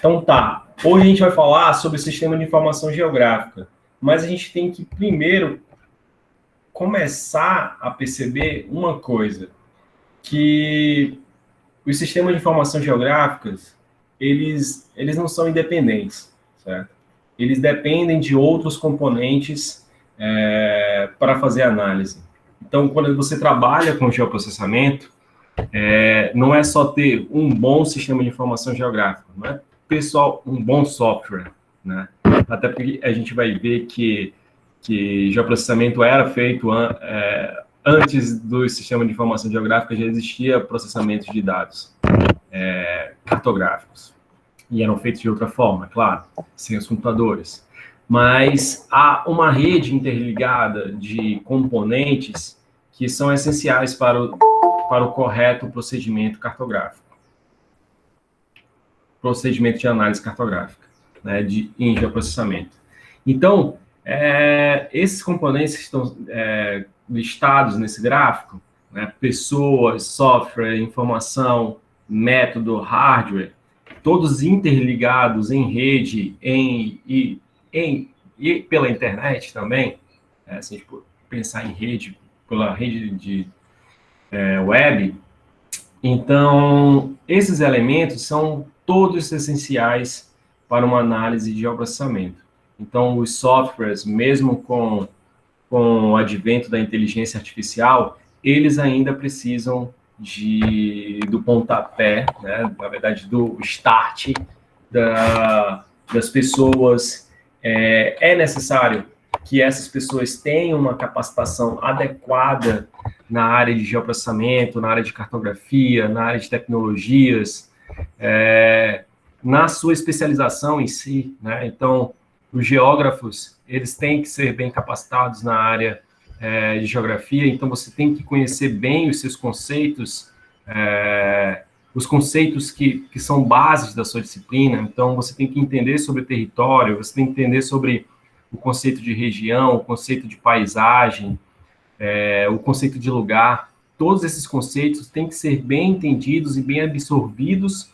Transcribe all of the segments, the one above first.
Então tá, hoje a gente vai falar sobre o sistema de informação geográfica, mas a gente tem que primeiro começar a perceber uma coisa, que os sistemas de informação geográficas, eles não são independentes, certo? Eles dependem de outros componentes para fazer análise. Então, quando você trabalha com geoprocessamento, não é só ter um bom sistema de informação geográfica, não é pessoal, um bom software, né? Até porque a gente vai ver que geoprocessamento era feito antes do sistema de informação geográfica, já existia processamento de dados cartográficos. E eram feitos de outra forma, claro, sem os computadores. Mas há uma rede interligada de componentes que são essenciais para o correto procedimento cartográfico. Procedimento de análise cartográfica, né, em geoprocessamento. Então, esses componentes que estão listados nesse gráfico, né, pessoas, software, informação, método, hardware, todos interligados em rede e pela internet também, se a gente pensar em rede, pela rede de web. Então, esses elementos são todos essenciais para uma análise de geoprocessamento. Então, os softwares, mesmo com o advento da inteligência artificial, eles ainda precisam do pontapé, né? Na verdade, do start das pessoas. É necessário que essas pessoas tenham uma capacitação adequada na área de geoprocessamento, na área de cartografia, na área de tecnologias, na sua especialização em si, né? Então, os geógrafos, eles têm que ser bem capacitados na área de geografia, então você tem que conhecer bem os seus conceitos, os conceitos que são bases da sua disciplina. Então, você tem que entender sobre o território, você tem que entender sobre o conceito de região, o conceito de paisagem, o conceito de lugar. Todos esses conceitos têm que ser bem entendidos e bem absorvidos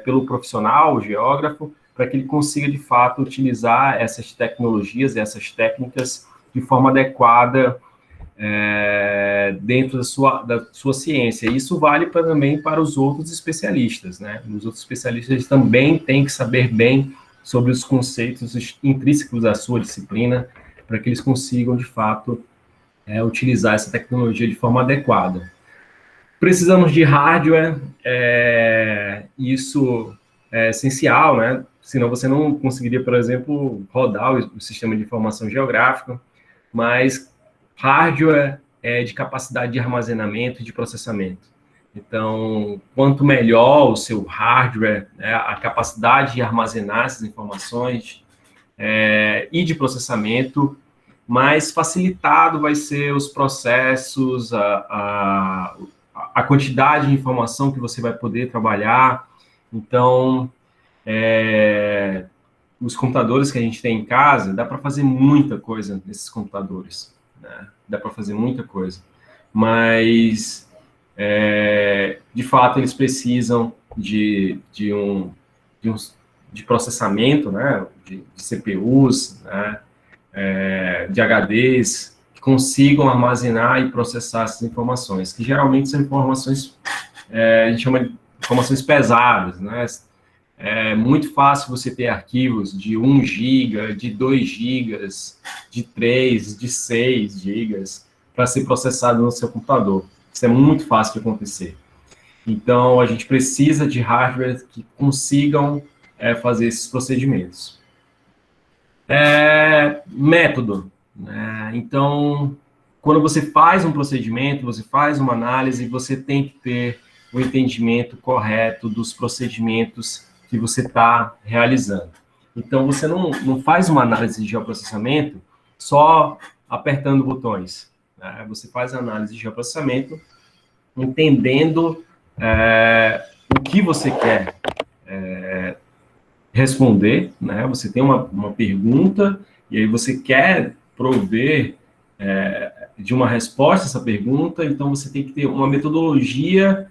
pelo profissional, o geógrafo, para que ele consiga, de fato, utilizar essas tecnologias, essas técnicas de forma adequada dentro da sua ciência. E isso vale também para os outros especialistas, né? Os outros especialistas também têm que saber bem sobre os conceitos intrínsecos da sua disciplina, para que eles consigam, de fato, utilizar essa tecnologia de forma adequada. Precisamos de hardware, isso é essencial, né? Senão você não conseguiria, por exemplo, rodar o sistema de informação geográfica, mas hardware é de capacidade de armazenamento e de processamento. Então, quanto melhor o seu hardware, né, a capacidade de armazenar essas informações e de processamento, mais facilitado vai ser os processos, a quantidade de informação que você vai poder trabalhar. Então, os computadores que a gente tem em casa, dá para fazer muita coisa nesses computadores, né? Dá para fazer muita coisa. Mas, de fato, eles precisam de processamento, né? De CPUs, né? De HDs, que consigam armazenar e processar essas informações, que geralmente são informações, a gente chama de informações pesadas, né? É muito fácil você ter arquivos de 1 GB, de 2 GB, de 3, de 6 GB, para ser processado no seu computador. Isso é muito fácil de acontecer. Então, a gente precisa de hardware que consigam fazer esses procedimentos. Método, né? Então, quando você faz um procedimento, você faz uma análise, você tem que ter o entendimento correto dos procedimentos que você está realizando. Então, você não faz uma análise de geoprocessamento só apertando botões, né? Você faz a análise de geoprocessamento entendendo o que você quer responder, né? Você tem uma pergunta e aí você quer prover de uma resposta a essa pergunta, então você tem que ter uma metodologia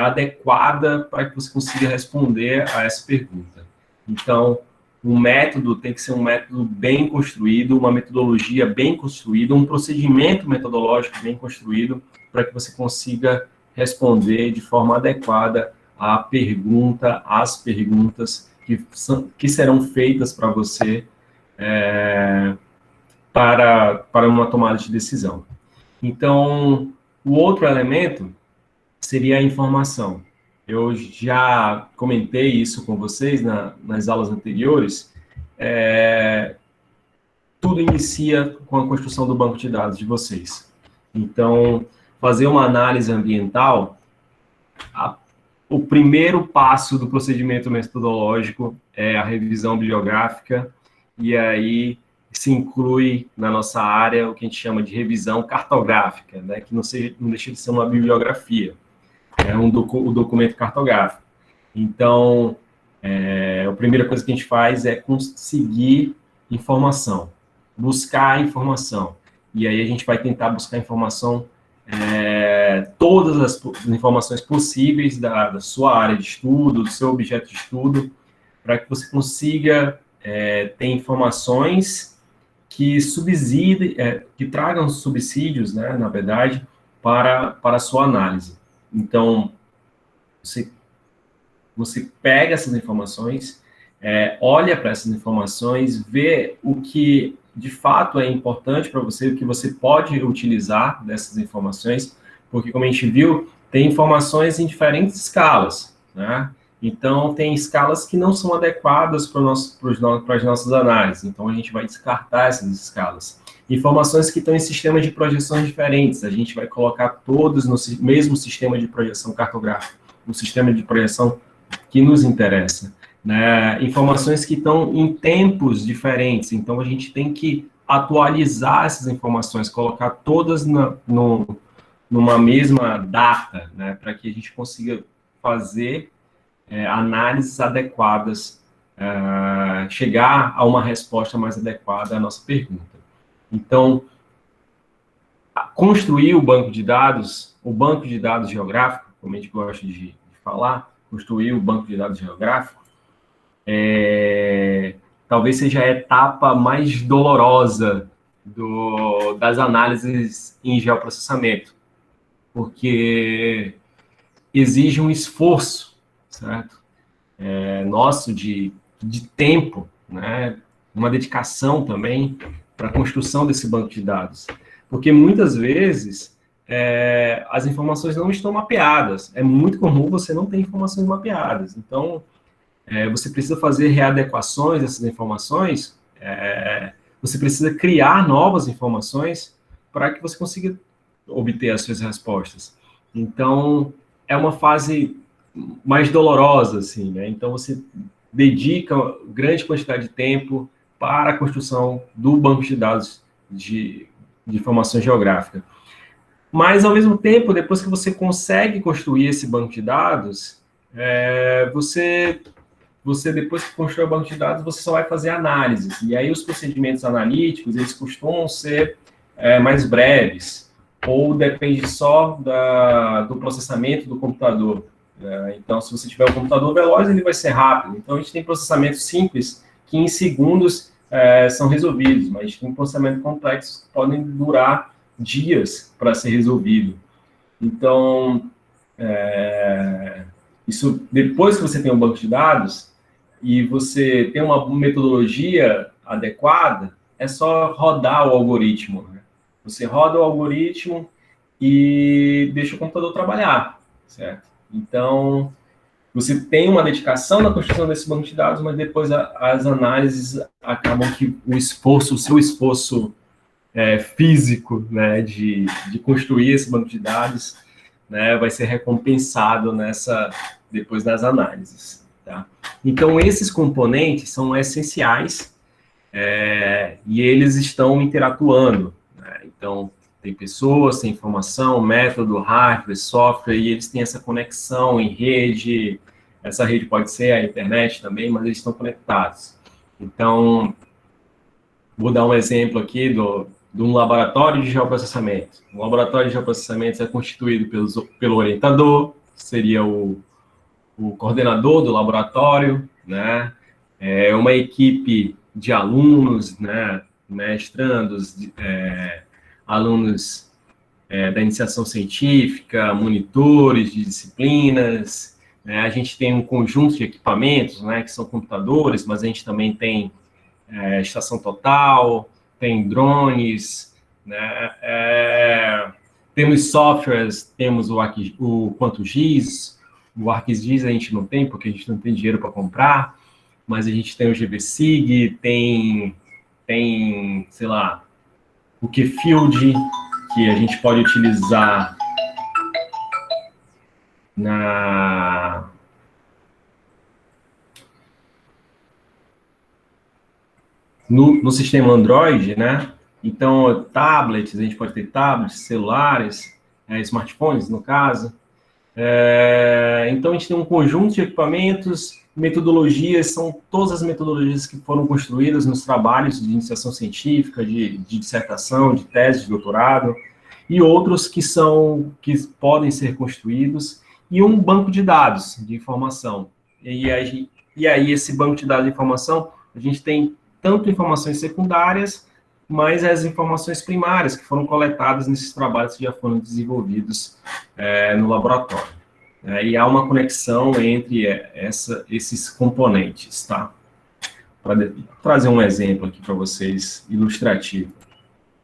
adequada para que você consiga responder a essa pergunta. Então, o método tem que ser um método bem construído, uma metodologia bem construída, um procedimento metodológico bem construído, para que você consiga responder de forma adequada às perguntas que serão feitas para você para uma tomada de decisão. Então, o outro elemento seria a informação. Eu já comentei isso com vocês nas aulas anteriores. Tudo inicia com a construção do banco de dados de vocês. Então, fazer uma análise ambiental, o primeiro passo do procedimento metodológico é a revisão bibliográfica, e aí se inclui na nossa área o que a gente chama de revisão cartográfica, né, que não deixa de ser uma bibliografia, é o documento cartográfico. Então, a primeira coisa que a gente faz é conseguir informação, buscar informação, e aí a gente vai tentar buscar informação, todas as informações possíveis da sua área de estudo, do seu objeto de estudo, para que você consiga ter informações que subsidiem, que tragam subsídios, né, na verdade, para a sua análise. Então, você pega essas informações, olha para essas informações, vê o que de fato é importante para você, o que você pode utilizar dessas informações, porque, como a gente viu, tem informações em diferentes escalas, né? Então, tem escalas que não são adequadas para as nossas análises, então a gente vai descartar essas escalas. Informações que estão em sistemas de projeções diferentes, a gente vai colocar todos no mesmo sistema de projeção cartográfica, o sistema de projeção que nos interessa, né? Informações que estão em tempos diferentes, então a gente tem que atualizar essas informações, colocar todas numa mesma data, né, para que a gente consiga fazer análises adequadas, chegar a uma resposta mais adequada à nossa pergunta. Então, construir o banco de dados geográfico, como a gente gosta de falar, construir o banco de dados geográfico, talvez seja a etapa mais dolorosa das análises em geoprocessamento, porque exige um esforço, certo? Nosso de tempo, né? Uma dedicação também para a construção desse banco de dados. Porque muitas vezes as informações não estão mapeadas. É muito comum você não ter informações mapeadas. Então, você precisa fazer readequações dessas informações, você precisa criar novas informações para que você consiga obter as suas respostas. Então, é uma fase mais dolorosa, assim, né? Então, você dedica grande quantidade de tempo para a construção do banco de dados de informação geográfica. Mas, ao mesmo tempo, depois que você consegue construir esse banco de dados, você depois que constrói o banco de dados, você só vai fazer análises. E aí, os procedimentos analíticos, eles costumam ser mais breves, ou depende só do processamento do computador. Então, se você tiver um computador veloz, ele vai ser rápido. Então, a gente tem processamentos simples que em segundos são resolvidos, mas tem processamento complexo que podem durar dias para ser resolvido. Então, isso, depois que você tem um banco de dados e você tem uma metodologia adequada, é só rodar o algoritmo, né? Você roda o algoritmo e deixa o computador trabalhar, certo? Então, você tem uma dedicação na construção desse banco de dados, mas depois as análises acabam que o seu esforço físico, né, de construir esse banco de dados, né, vai ser recompensado depois das análises. Tá? Então, esses componentes são essenciais e eles estão interatuando. Né? Então, tem pessoas, tem informação, método, hardware, software, e eles têm essa conexão em rede. Essa rede pode ser a internet também, mas eles estão conectados. Então, vou dar um exemplo aqui de um laboratório de geoprocessamento. O laboratório de geoprocessamento é constituído pelo orientador, que seria o coordenador do laboratório, né? é uma equipe de alunos, né, mestrandos, alunos da iniciação científica, monitores de disciplinas, né, a gente tem um conjunto de equipamentos, né, que são computadores, mas a gente também tem estação total, tem drones, né, temos softwares, temos o QuantoGIS, o ArcGIS a gente não tem, porque a gente não tem dinheiro para comprar, mas a gente tem o GBSig, tem, sei lá, o QField, que a gente pode utilizar no sistema Android, né? Então, tablets, a gente pode ter tablets, celulares, smartphones, no caso. Então, a gente tem um conjunto de equipamentos, metodologias, são todas as metodologias que foram construídas nos trabalhos de iniciação científica, de dissertação, de tese, de doutorado, e outros que podem ser construídos, e um banco de dados de informação. E aí esse banco de dados de informação, a gente tem tanto informações secundárias, mas as informações primárias que foram coletadas nesses trabalhos que já foram desenvolvidos no laboratório. E há uma conexão entre esses componentes, tá? Para trazer um exemplo aqui para vocês, ilustrativo.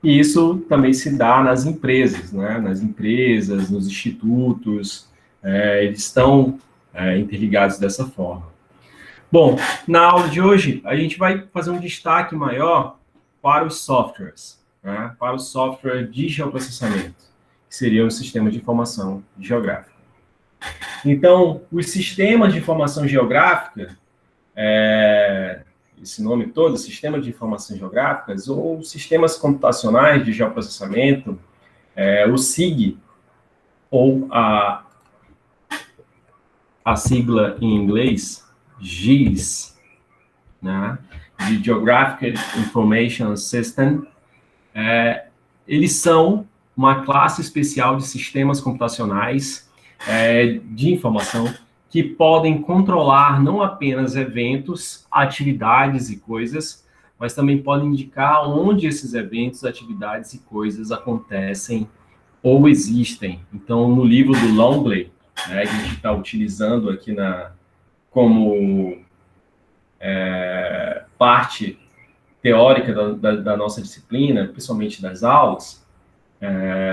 E isso também se dá nas empresas, né? Nas empresas, nos institutos, eles estão interligados dessa forma. Bom, na aula de hoje, a gente vai fazer um destaque maior para os softwares, né? Para o software de geoprocessamento, que seria o sistema de informação geográfica. Então, os sistemas de informação geográfica, esse nome todo, Sistema de Informações Geográficas, ou Sistemas Computacionais de Geoprocessamento, o SIG, ou a sigla em inglês, GIS, né, de Geographic Information System, eles são uma classe especial de sistemas computacionais de informação que podem controlar não apenas eventos, atividades e coisas, mas também podem indicar onde esses eventos, atividades e coisas acontecem ou existem. Então, no livro do Longley, né, que a gente está utilizando aqui como parte teórica da nossa disciplina, principalmente das aulas,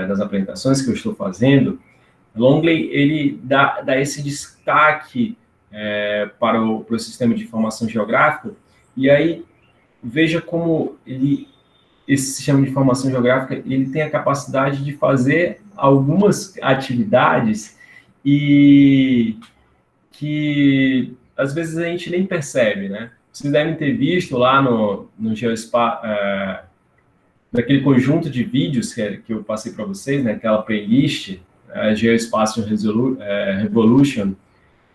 das apresentações que eu estou fazendo, Longley, ele dá esse destaque para o sistema de informação geográfica, e aí veja como esse sistema de informação geográfica ele tem a capacidade de fazer algumas atividades e que às vezes a gente nem percebe, né? Vocês devem ter visto lá no naquele conjunto de vídeos que eu passei para vocês, né? Aquela playlist, Geospatial Revolution,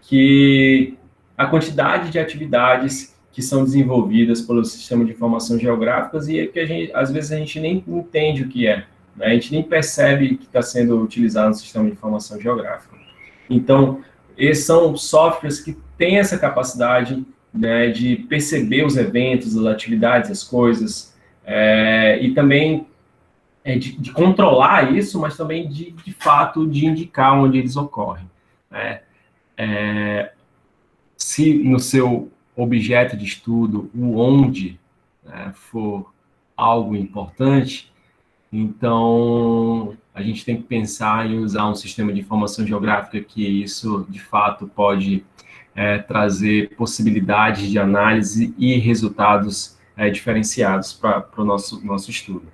que a quantidade de atividades que são desenvolvidas pelo sistema de informação geográficas e que às vezes a gente nem entende o que é, né? A gente nem percebe que está sendo utilizado no sistema de informação geográfica. Então, esses são softwares que têm essa capacidade, né, de perceber os eventos, as atividades, as coisas, e também de controlar isso, mas também de fato de indicar onde eles ocorrem. Se no seu objeto de estudo o onde, né, for algo importante, então a gente tem que pensar em usar um sistema de informação geográfica que isso de fato pode trazer possibilidades de análise e resultados diferenciados para o nosso estudo.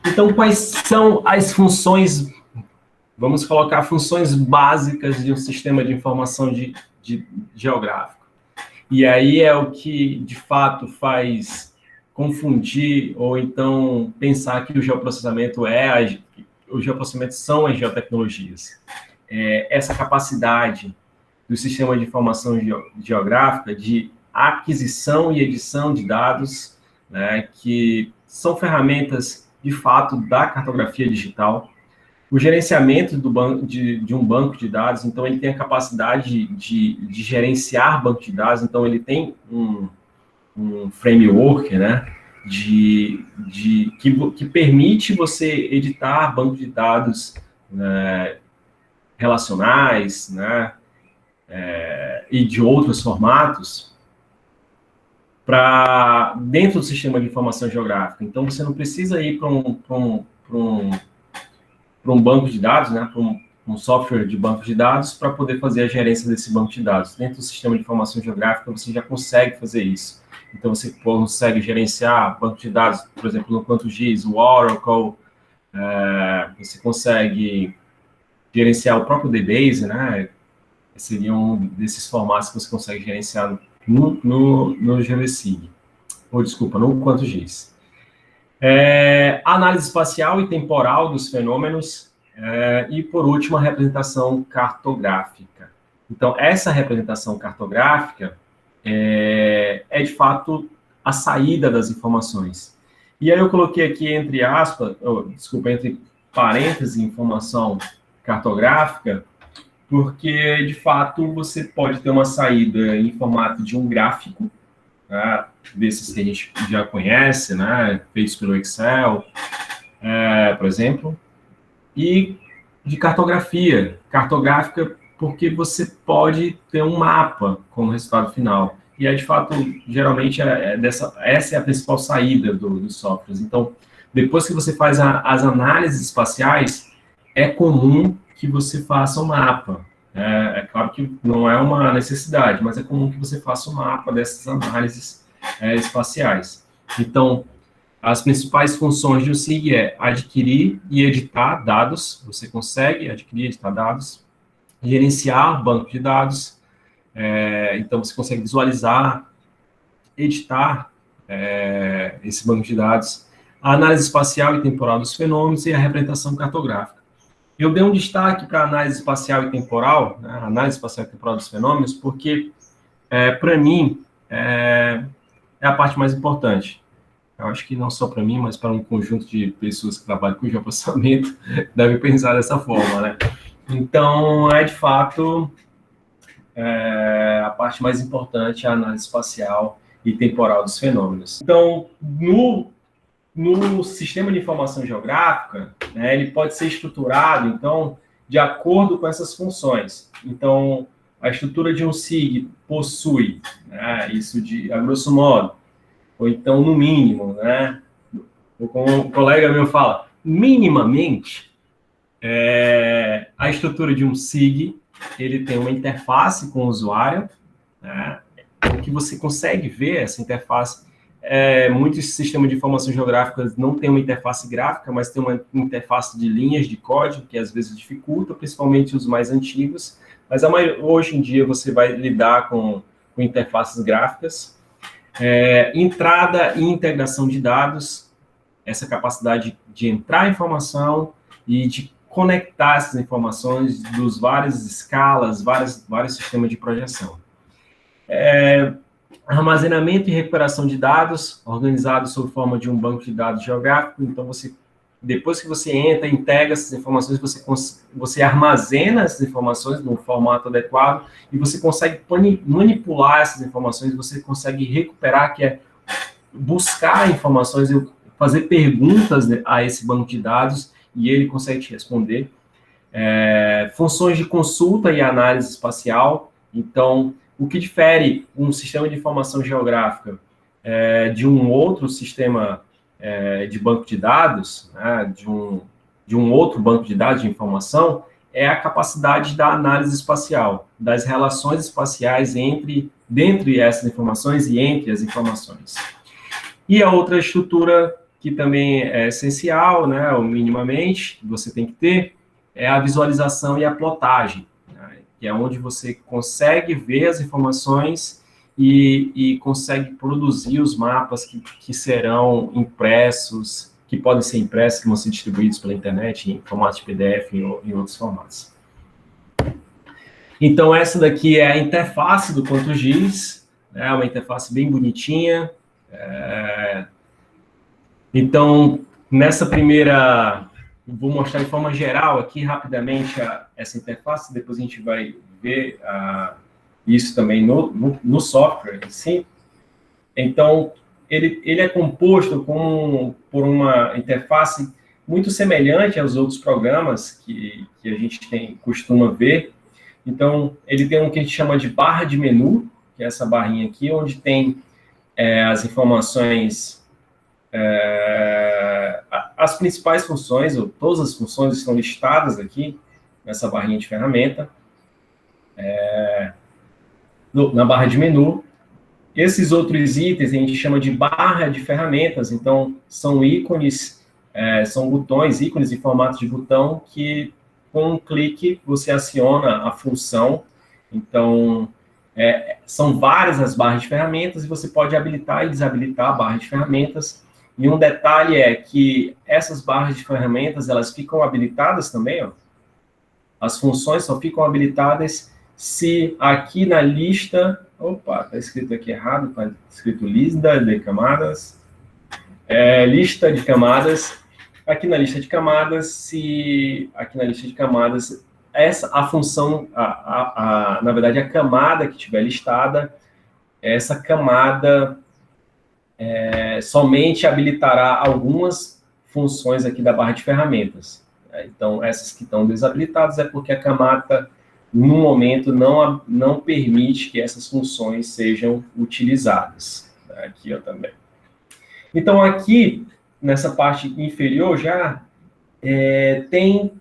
Então, quais são as funções, vamos colocar funções básicas de um sistema de informação geográfico? E aí é o que, de fato, faz confundir ou então pensar que o geoprocessamento são as geotecnologias. Essa capacidade do sistema de informação geográfica de aquisição e edição de dados, né, que são ferramentas, de fato, da cartografia digital, o gerenciamento de um banco de dados, então ele tem a capacidade de gerenciar banco de dados, então ele tem um framework, né, que permite você editar banco de dados, né, relacionais, né, e de outros formatos para dentro do sistema de informação geográfica. Então, você não precisa ir para um banco de dados, né, para um software de banco de dados para poder fazer a gerência desse banco de dados. Dentro do sistema de informação geográfica, você já consegue fazer isso. Então, você consegue gerenciar banco de dados, por exemplo, no QuantoGIS, o Oracle, você consegue gerenciar o próprio DBase, né? Seria um desses formatos que você consegue gerenciar no GeoSig. Ou, desculpa, no QuantoGIS. Análise espacial e temporal dos fenômenos. E, por último, a representação cartográfica. Então, essa representação cartográfica é de fato, a saída das informações. E aí eu coloquei aqui entre aspas, entre parênteses, informação cartográfica, porque, de fato, você pode ter uma saída em formato de um gráfico, né, desses que a gente já conhece, né, feitos pelo Excel, por exemplo, e de cartográfica, porque você pode ter um mapa como resultado final. E de fato, geralmente, essa é a principal saída dos softwares. Então, depois que você faz as análises espaciais, é comum que você faça um mapa. É claro que não é uma necessidade, mas é comum que você faça um mapa dessas análises espaciais. Então, as principais funções de um SIG é adquirir e editar dados. Você consegue adquirir e editar dados, gerenciar banco de dados. Então, você consegue visualizar, editar esse banco de dados, a análise espacial e temporal dos fenômenos e a representação cartográfica. Eu dei um destaque para a análise espacial e temporal, né, a análise espacial e temporal dos fenômenos, porque, para mim, é a parte mais importante. Eu acho que não só para mim, mas para um conjunto de pessoas que trabalham com geoprocessamento, deve pensar dessa forma, né? Então, de fato, a parte mais importante é a análise espacial e temporal dos fenômenos. Então, no sistema de informação geográfica, né, ele pode ser estruturado, então, de acordo com essas funções. Então, a estrutura de um SIG possui, né, isso a grosso modo, ou então, no mínimo, né, como um colega meu fala, minimamente, a estrutura de um SIG, ele tem uma interface com o usuário, né, o que você consegue ver, essa interface, muitos sistemas de informação geográfica não têm uma interface gráfica, mas tem uma interface de linhas de código, que às vezes dificulta, principalmente os mais antigos, mas hoje em dia você vai lidar com interfaces gráficas. Entrada e integração de dados, essa capacidade de entrar informação e de conectar essas informações dos várias escalas, vários sistemas de projeção. Armazenamento e recuperação de dados, organizados sob forma de um banco de dados geográfico. Então, depois que você entra, integra essas informações, você armazena essas informações no formato adequado e você consegue manipular essas informações, você consegue recuperar, que é buscar informações, fazer perguntas a esse banco de dados e ele consegue te responder. Funções de consulta e análise espacial. Então, o que difere um sistema de informação geográfica de um outro sistema de banco de dados, né, de um outro banco de dados de informação, é a capacidade da análise espacial, das relações espaciais dentre essas informações e entre as informações. E a outra estrutura que também é essencial, né, ou minimamente, você tem que ter, é a visualização e a plotagem, né, que é onde você consegue ver as informações e consegue produzir os mapas que serão impressos, que podem ser impressos, que vão ser distribuídos pela internet em formato de PDF e em outros formatos. Então, essa daqui é a interface do QuantoGIS, né, uma interface bem bonitinha. Então, nessa primeira vou mostrar de forma geral aqui rapidamente essa interface, depois a gente vai ver isso também no software em si. Então, ele é composto por uma interface muito semelhante aos outros programas que a gente costuma ver. Então, ele tem o que a gente chama de barra de menu, que é essa barrinha aqui, onde tem as informações, as principais funções, ou todas as funções estão listadas aqui, nessa barrinha de ferramenta, na barra de menu. Esses outros itens a gente chama de barra de ferramentas, então são ícones, são botões, ícones em formato de botão, que com um clique você aciona a função. Então, são várias as barras de ferramentas e você pode habilitar e desabilitar a barra de ferramentas. E um detalhe é que essas barras de ferramentas, elas ficam habilitadas também, ó. As funções só ficam habilitadas se aqui na lista... Opa, está escrito aqui errado, está escrito lista de camadas. Lista de camadas. Aqui na lista de camadas, a função, na verdade, a camada que tiver listada, essa camada somente habilitará algumas funções aqui da barra de ferramentas. Então, essas que estão desabilitadas é porque a camada, no momento, não permite que essas funções sejam utilizadas. Aqui, ó, também. Então, aqui, nessa parte inferior, já tem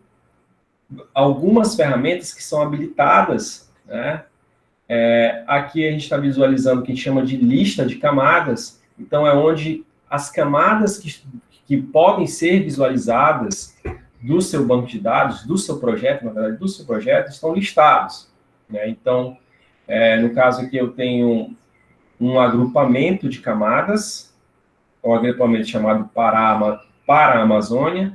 algumas ferramentas que são habilitadas, né? Aqui a gente está visualizando o que a gente chama de lista de camadas. Então, é onde as camadas que podem ser visualizadas do seu banco de dados, do seu projeto, na verdade, do seu projeto, estão listados, né? Então, no caso aqui, eu tenho um agrupamento de camadas, um agrupamento chamado para a Amazônia,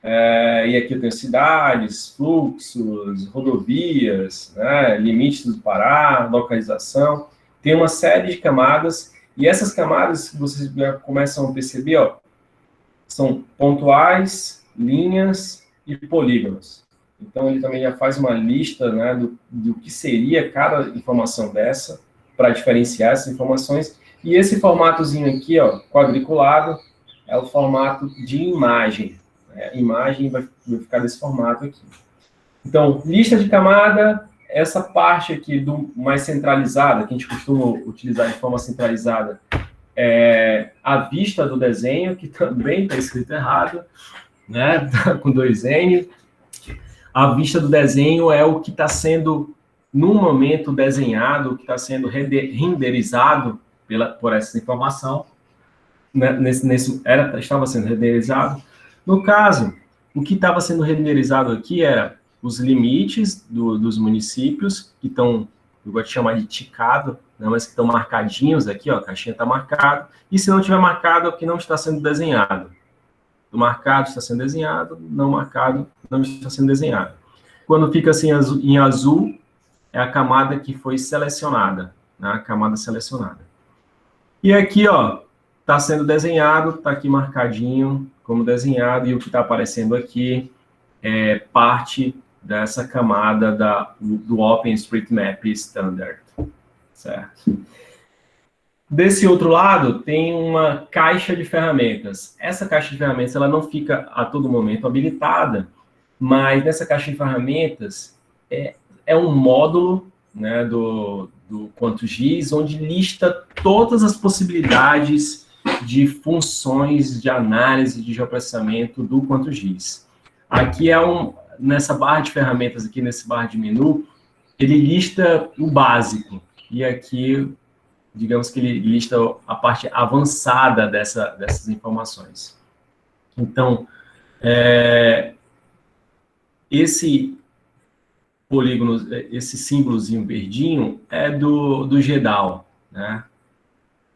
e aqui eu tenho cidades, fluxos, rodovias, né, limites do Pará, localização, tem uma série de camadas, e essas camadas, vocês já começam a perceber, ó, são pontuais, linhas e polígonos. Então, ele também já faz uma lista, né, do que seria cada informação dessa, para diferenciar essas informações. E esse formatozinho aqui, ó, quadriculado, é o formato de imagem. A imagem vai ficar desse formato aqui. Então, lista de camada, essa parte aqui do mais centralizada, que a gente costuma utilizar de forma centralizada, é a vista do desenho, que também está escrito errado, né? Tá com 2 N. A vista do desenho é o que está sendo, no momento, desenhado, o que está sendo renderizado por essa informação. Né? Estava sendo renderizado. No caso, o que estava sendo renderizado aqui era os limites dos municípios, que estão, eu vou te chamar de ticado, né, mas que estão marcadinhos aqui, ó, a caixinha está marcada, e se não tiver marcado, é o que não está sendo desenhado. O marcado está sendo desenhado, não marcado não está sendo desenhado. Quando fica assim em azul, é a camada que foi selecionada, né, a camada selecionada. E aqui, ó, está sendo desenhado, está aqui marcadinho como desenhado, e o que está aparecendo aqui é parte dessa camada do OpenStreetMap Standard, certo? Desse outro lado, tem uma caixa de ferramentas. Essa caixa de ferramentas, ela não fica a todo momento habilitada, mas nessa caixa de ferramentas é um módulo, né, do QuantoGIS, onde lista todas as possibilidades de funções de análise de geoprocessamento do QuantoGIS. Aqui nessa barra de ferramentas, aqui nesse barra de menu, ele lista o básico. E aqui, digamos que ele lista a parte avançada dessas informações. Então, esse polígono, esse símbolozinho verdinho é do GDAL, né?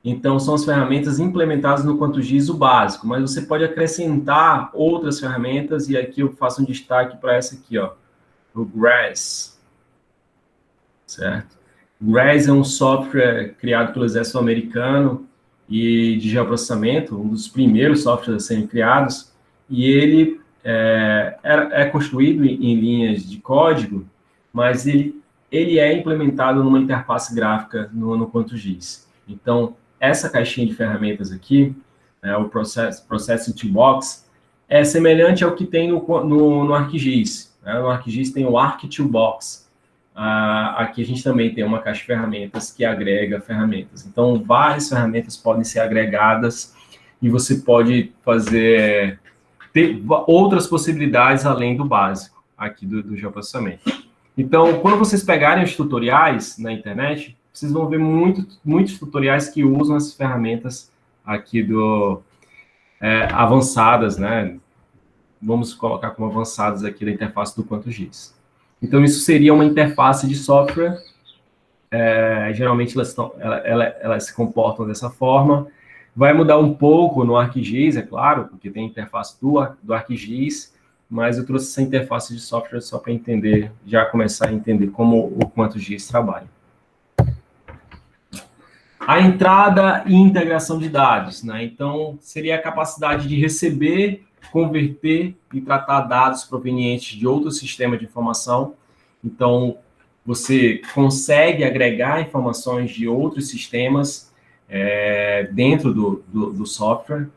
Então, são as ferramentas implementadas no QuantoGIS, o básico, mas você pode acrescentar outras ferramentas, e aqui eu faço um destaque para essa aqui, ó, o GRASS, certo? O GRASS é um software criado pelo Exército Americano e de geoprocessamento, um dos primeiros softwares a serem criados, e ele é construído em linhas de código, mas ele é implementado numa interface gráfica no QuantoGIS. Então, essa caixinha de ferramentas aqui, o Processing Toolbox, é semelhante ao que tem no ArcGIS. No ArcGIS tem o Arc Toolbox. Aqui a gente também tem uma caixa de ferramentas que agrega ferramentas. Então, várias ferramentas podem ser agregadas e você pode ter outras possibilidades além do básico aqui do geoprocessamento. Então, quando vocês pegarem os tutoriais na internet, vocês vão ver muitos tutoriais que usam as ferramentas aqui avançadas, né? Vamos colocar como avançadas aqui da interface do QuantoGIS. Então, isso seria uma interface de software. Geralmente, elas se comportam dessa forma. Vai mudar um pouco no ArcGIS, é claro, porque tem a interface do ArcGIS, mas eu trouxe essa interface de software só para já começar a entender como o QuantoGIS trabalha. A entrada e integração de dados, né? Então, seria a capacidade de receber, converter e tratar dados provenientes de outro sistema de informação. Então, você consegue agregar informações de outros sistemas dentro do software,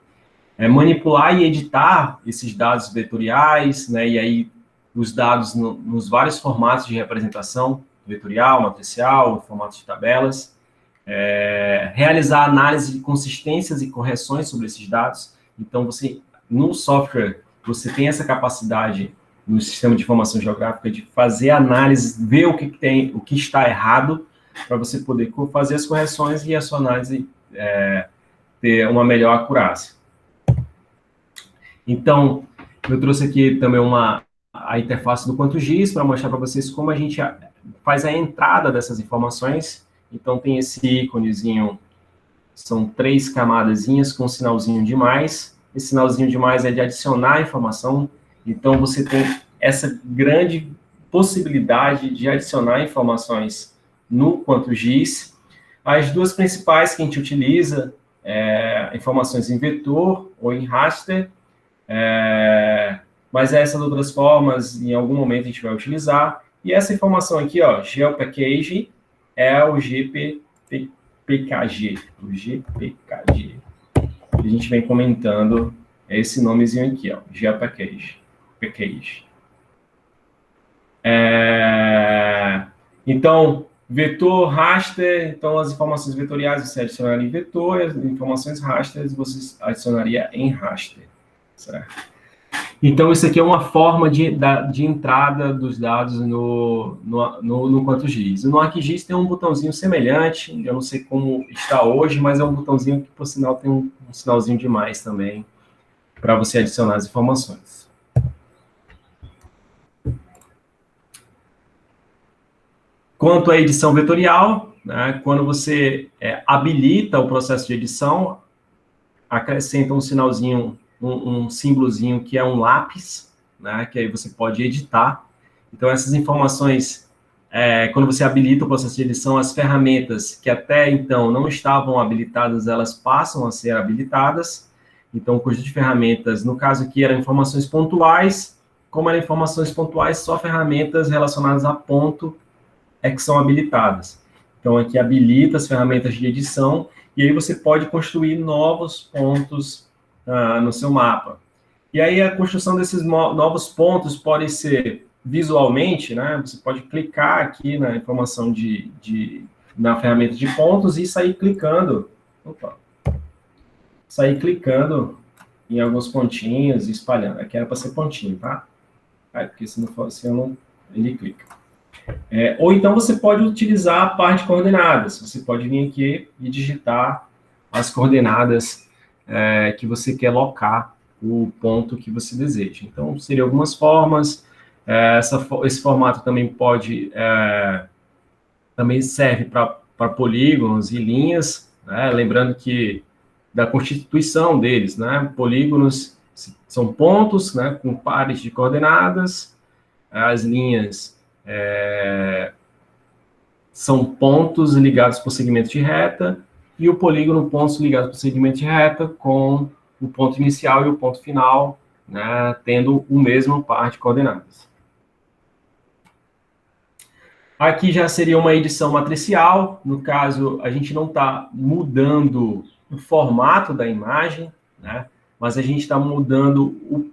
manipular e editar esses dados vetoriais, né? E aí os dados nos vários formatos de representação, vetorial, matricial, formato de tabelas, realizar análise de consistências e correções sobre esses dados. Então, no software, você tem essa capacidade no sistema de informação geográfica de fazer análise, ver o que está errado, para você poder fazer as correções e a sua análise ter uma melhor acurácia. Então, eu trouxe aqui também a interface do QuantoGIS para mostrar para vocês como a gente faz a entrada dessas informações. Então, tem esse íconezinho, são 3 camadazinhas com um sinalzinho de mais. Esse sinalzinho de mais é de adicionar informação. Então, você tem essa grande possibilidade de adicionar informações no QuantoGIS. As duas principais que a gente utiliza informações em vetor ou em raster, mas essas outras formas, em algum momento, a gente vai utilizar. E essa informação aqui, ó, GeoPackage, é o GPKG. O GPKG. A gente vem comentando esse nomezinho aqui, ó, GeoPackage. Então, vetor, raster, então as informações vetoriais você adicionaria em vetor, as informações rasters você adicionaria em raster, certo? Então, isso aqui é uma forma de entrada dos dados no QuantoGIS. No ArcGIS tem um botãozinho semelhante, eu não sei como está hoje, mas é um botãozinho que, por sinal, tem um sinalzinho de mais também, para você adicionar as informações. Quanto à edição vetorial, né, quando você habilita o processo de edição, acrescenta um sinalzinho, um símbolozinho que é um lápis, né, que aí você pode editar. Então, essas informações, quando você habilita o processo de edição, as ferramentas que até então não estavam habilitadas, elas passam a ser habilitadas. Então, o conjunto de ferramentas, no caso aqui, eram informações pontuais. Como eram informações pontuais, só ferramentas relacionadas a ponto que são habilitadas. Então, aqui habilita as ferramentas de edição, e aí você pode construir novos pontos no seu mapa. E aí a construção desses novos pontos pode ser visualmente, né? Você pode clicar aqui na informação na ferramenta de pontos e sair clicando. Sair clicando em alguns pontinhos e espalhando. Aqui era para ser pontinho, tá? Porque se não for assim, ele clica. Ou então você pode utilizar a parte de coordenadas. Você pode vir aqui e digitar as coordenadas que você quer locar o ponto que você deseja. Então, seriam algumas formas. Esse formato também também serve para polígonos e linhas, né? Lembrando que da constituição deles, né? Polígonos são pontos, né, com pares de coordenadas. As linhas são pontos ligados por segmento de reta, e o polígono, pontos ligados por segmento de reta, com o ponto inicial e o ponto final, né, tendo o mesmo par de coordenadas. Aqui já seria uma edição matricial, no caso, a gente não está mudando o formato da imagem, né, mas a gente está mudando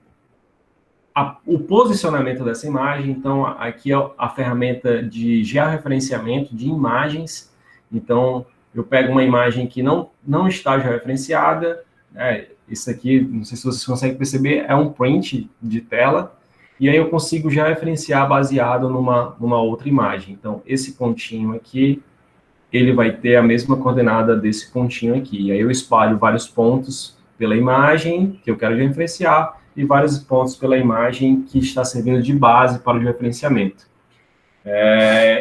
o posicionamento dessa imagem. Então, aqui é a ferramenta de georreferenciamento de imagens. Então, eu pego uma imagem que não está georreferenciada, né, isso aqui, não sei se vocês conseguem perceber, é um print de tela, e aí eu consigo já referenciar baseado numa outra imagem. Então, esse pontinho aqui, ele vai ter a mesma coordenada desse pontinho aqui. E aí eu espalho vários pontos pela imagem que eu quero referenciar e vários pontos pela imagem que está servindo de base para o referenciamento.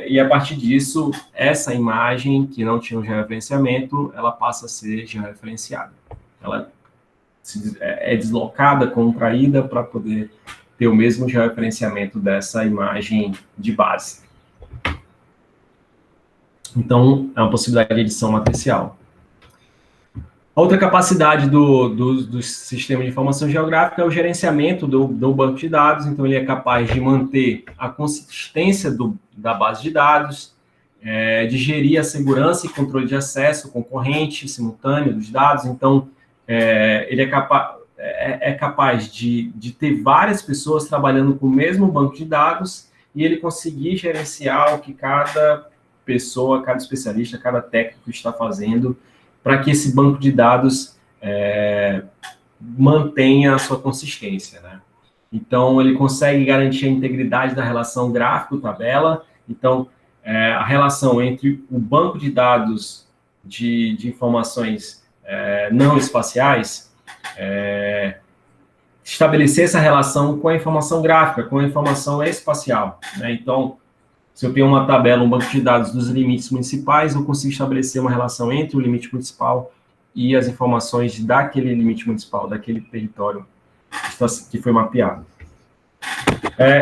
E a partir disso, essa imagem que não tinha um georreferenciamento, ela passa a ser georreferenciada. Ela é deslocada, contraída para poder ter o mesmo georreferenciamento dessa imagem de base. Então, é uma possibilidade de edição matricial. A outra capacidade do sistema de informação geográfica é o gerenciamento do banco de dados. Então, ele é capaz de manter a consistência da base de dados, de gerir a segurança e controle de acesso concorrente, simultâneo dos dados. Então, ele é capaz de ter várias pessoas trabalhando com o mesmo banco de dados e ele conseguir gerenciar o que cada pessoa, cada especialista, cada técnico está fazendo para que esse banco de dados mantenha a sua consistência, né? Então, ele consegue garantir a integridade da relação gráfico-tabela. Então, a relação entre o banco de dados de informações não espaciais, estabelecer essa relação com a informação gráfica, com a informação espacial, né? Então, se eu tenho uma tabela, um banco de dados dos limites municipais, eu consigo estabelecer uma relação entre o limite municipal e as informações daquele limite municipal, daquele território que foi mapeado.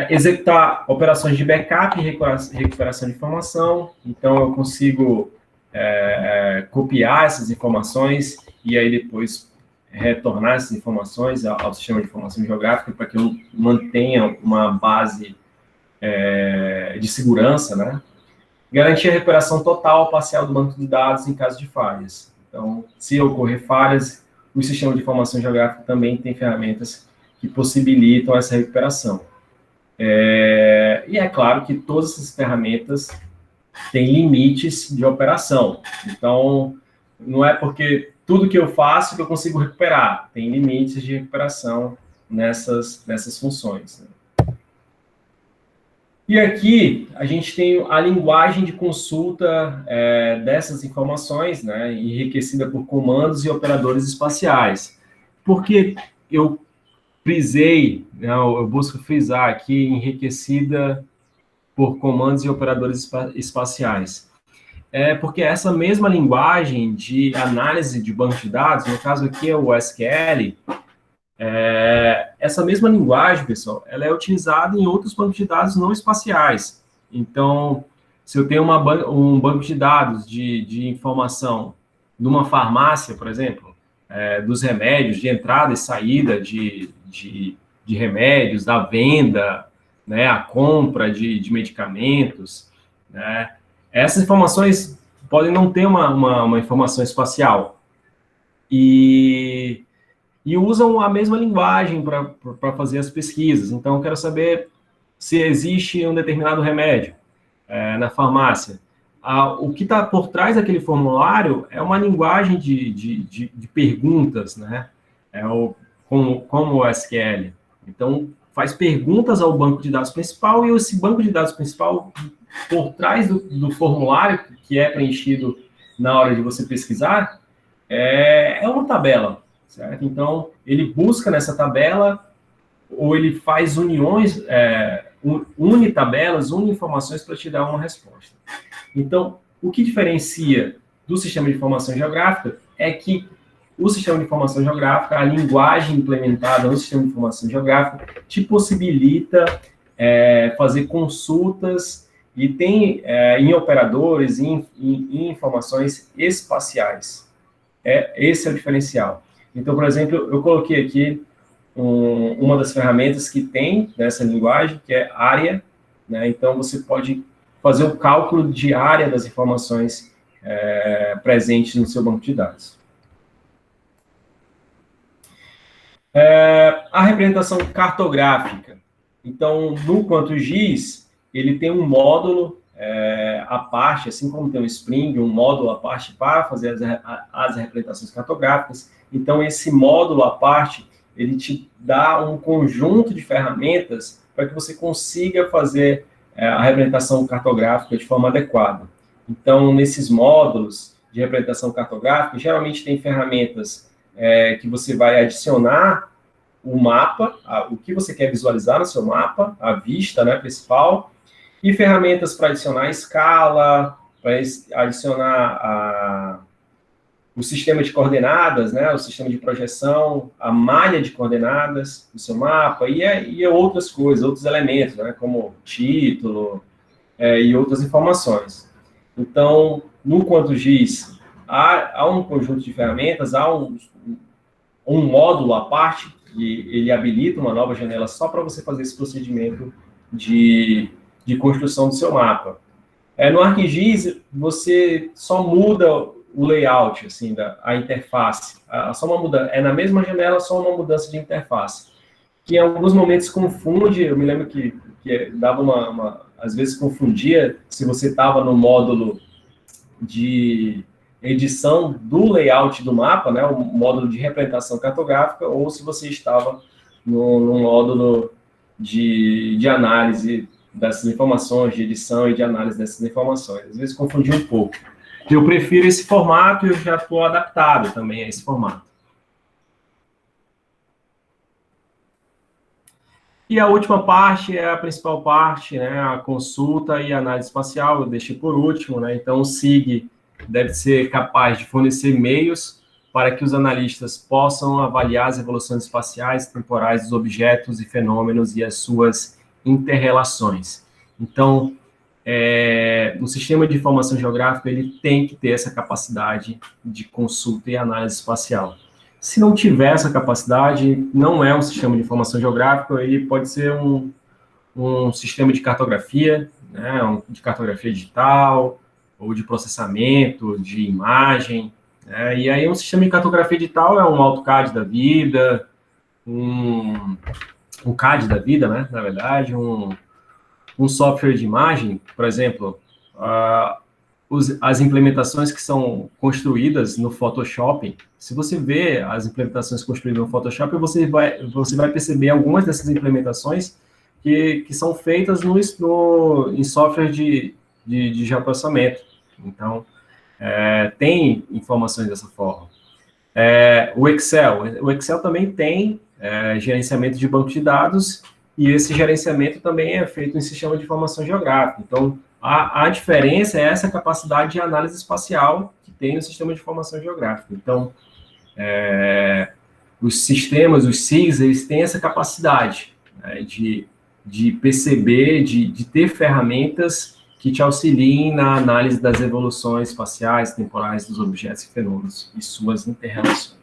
Executar operações de backup e recuperação de informação. Então, eu consigo copiar essas informações e aí depois retornar essas informações ao sistema de informação geográfica para que eu mantenha uma base de segurança, né? Garantir a recuperação total ou parcial do banco de dados em caso de falhas. Então, se ocorrer falhas, o sistema de informação geográfica também tem ferramentas que possibilitam essa recuperação. E é claro que todas essas ferramentas têm limites de operação. Então, não é porque tudo que eu faço que eu consigo recuperar. Tem limites de recuperação nessas funções, né? E aqui a gente tem a linguagem de consulta dessas informações, né, enriquecida por comandos e operadores espaciais. Porque eu frisei, né, eu busco frisar aqui, enriquecida por comandos e operadores espaciais. Porque essa mesma linguagem de análise de banco de dados, no caso aqui é o SQL, essa mesma linguagem, pessoal, ela é utilizada em outros bancos de dados não espaciais. Então, se eu tenho um banco de dados de informação numa farmácia, por exemplo, dos remédios, de entrada e saída de remédios, da venda, né, a compra de medicamentos, né, essas informações podem não ter uma informação espacial. E usam a mesma linguagem para fazer as pesquisas. Então, eu quero saber se existe um determinado remédio na farmácia. O que está por trás daquele formulário é uma linguagem de perguntas, né? Como o SQL. Então, faz perguntas ao banco de dados principal e esse banco de dados principal, por trás do formulário que é preenchido na hora de você pesquisar, é uma tabela. Certo? Então, ele busca nessa tabela, ou ele faz uniões, une tabelas, une informações para te dar uma resposta. Então, o que diferencia do sistema de informação geográfica é que o sistema de informação geográfica, a linguagem implementada no sistema de informação geográfica, te possibilita fazer consultas e tem em operadores, em informações espaciais. Esse é o diferencial. Então, por exemplo, eu coloquei aqui uma das ferramentas que tem nessa linguagem, que é área, né? Então, você pode fazer o cálculo de área das informações presentes no seu banco de dados. A representação cartográfica. Então, no QuantoGIS, ele tem um módulo à parte, assim como tem um Spring, um módulo à parte para fazer as representações cartográficas. Então, esse módulo à parte, ele te dá um conjunto de ferramentas para que você consiga fazer a representação cartográfica de forma adequada. Então, nesses módulos de representação cartográfica, geralmente tem ferramentas que você vai adicionar o mapa, o que você quer visualizar no seu mapa, a vista, né, principal, e ferramentas para adicionar a escala, para adicionar o sistema de coordenadas, né, o sistema de projeção, a malha de coordenadas do seu mapa, e outras coisas, outros elementos, né, como título e outras informações. Então, no QuantoGIS, há um conjunto de ferramentas, há um módulo à parte, que ele habilita uma nova janela só para você fazer esse procedimento de construção do seu mapa. No ArcGIS, você só muda o layout, assim, a interface. Na mesma janela, só uma mudança de interface. Que em alguns momentos confunde, eu me lembro que dava às vezes confundia se você estava no módulo de edição do layout do mapa, né, o módulo de representação cartográfica, ou se você estava no módulo de análise dessas informações, de edição e de análise dessas informações. Às vezes confundia um pouco. Eu prefiro esse formato e eu já estou adaptado também a esse formato. E a última parte é a principal parte, né, a consulta e análise espacial, eu deixei por último, né, então o SIG deve ser capaz de fornecer meios para que os analistas possam avaliar as evoluções espaciais e temporais dos objetos e fenômenos e as suas interrelações. Então, no sistema de informação geográfica, ele tem que ter essa capacidade de consulta e análise espacial. Se não tiver essa capacidade, não é um sistema de informação geográfica, ele pode ser um sistema de cartografia, né, de cartografia digital, ou de processamento de imagem, né? E aí um sistema de cartografia digital é um AutoCAD da vida, um CAD da vida, né, na verdade, um software de imagem, por exemplo, as implementações que são construídas no Photoshop, se você vê as implementações construídas no Photoshop, você vai perceber algumas dessas implementações que são feitas em software de geoprocessamento. Então, tem informações dessa forma. O Excel também tem gerenciamento de banco de dados, e esse gerenciamento também é feito em sistema de informação geográfica. Então, a diferença é essa capacidade de análise espacial que tem no sistema de informação geográfica. Então, os sistemas, os SIGs, eles têm essa capacidade, né, de perceber, de ter ferramentas que te auxiliem na análise das evoluções espaciais, temporais dos objetos e fenômenos e suas interrelações.